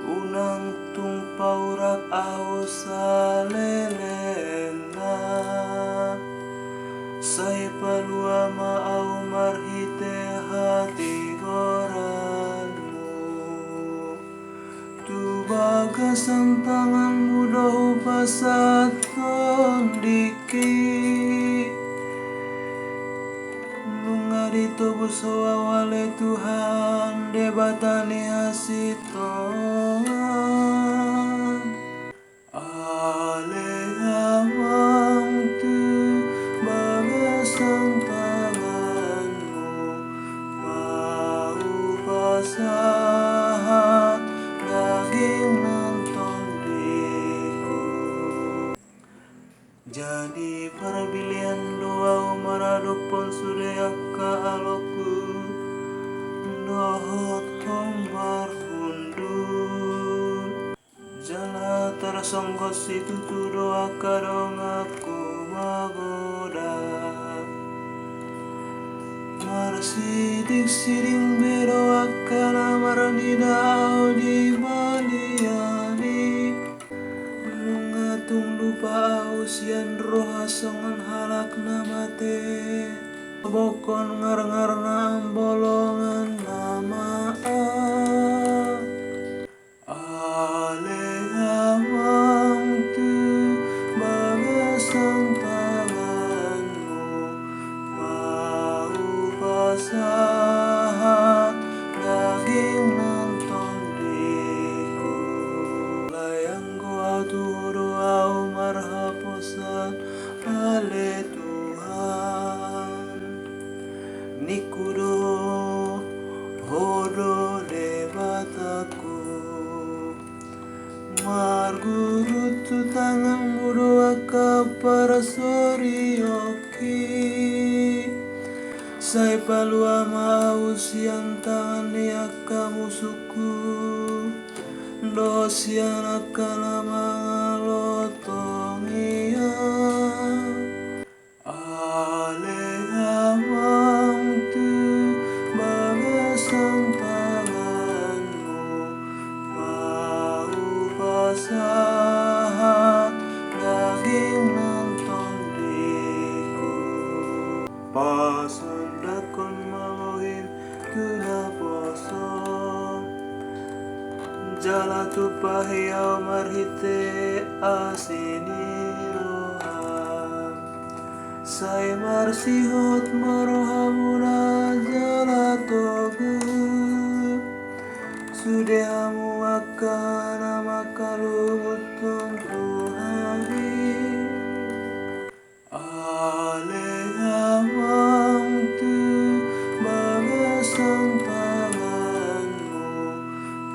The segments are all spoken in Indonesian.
unang tumpaurak au salelena sai palua au marhite hati goranmu tu bagasan tanganmu dohu pasat kondiki nungari tobu soa wale Tuhan debatani hasitongan ale awang tu bagasan tanganmu mau pasahat daging nonton diku jadi perbilian doa maradok pon sudeaka aloku dohot hombar kundul jala tersongkot situ tu doa kadong aku magoda marsidik siring bedoa kana marnidao di baliani lungatung lupa usian roha songan halak namate bokon ngar-ngarna bolongan nama ale awang tu bagasan tanganmu mau pasahat daging nonton diku layang goa tu doa marhaposan ale Tuhan nikudo hodo debataku margurutu tanganmu doa kapara sorioki sai palua mau sian tangan niaka musuku dosian akala mangalotongia ale awang tu bagasan tanganmu mau pasahat daging nonton diku pasundakon mangohim tuna poso jala tu pahiau marhite asini roham sai marsihot marohamuna jala togu sudehamu akan makalumutung Tuhari ale awang tu bagasan tanganmu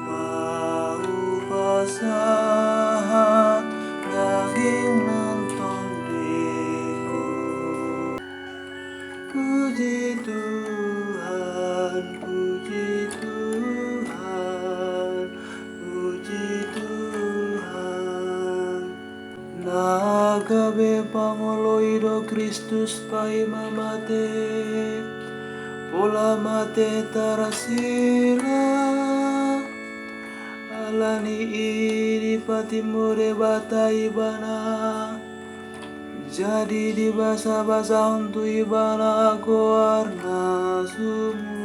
mau pasahat daging nonton diku puji Tuhan puji Tuhan puji Tuhan nagabe pangoloido Kristus pai mamate pola mate tarasila alani iri patimure bata ibana jadi di basa-basa untuk ibana goarna sumu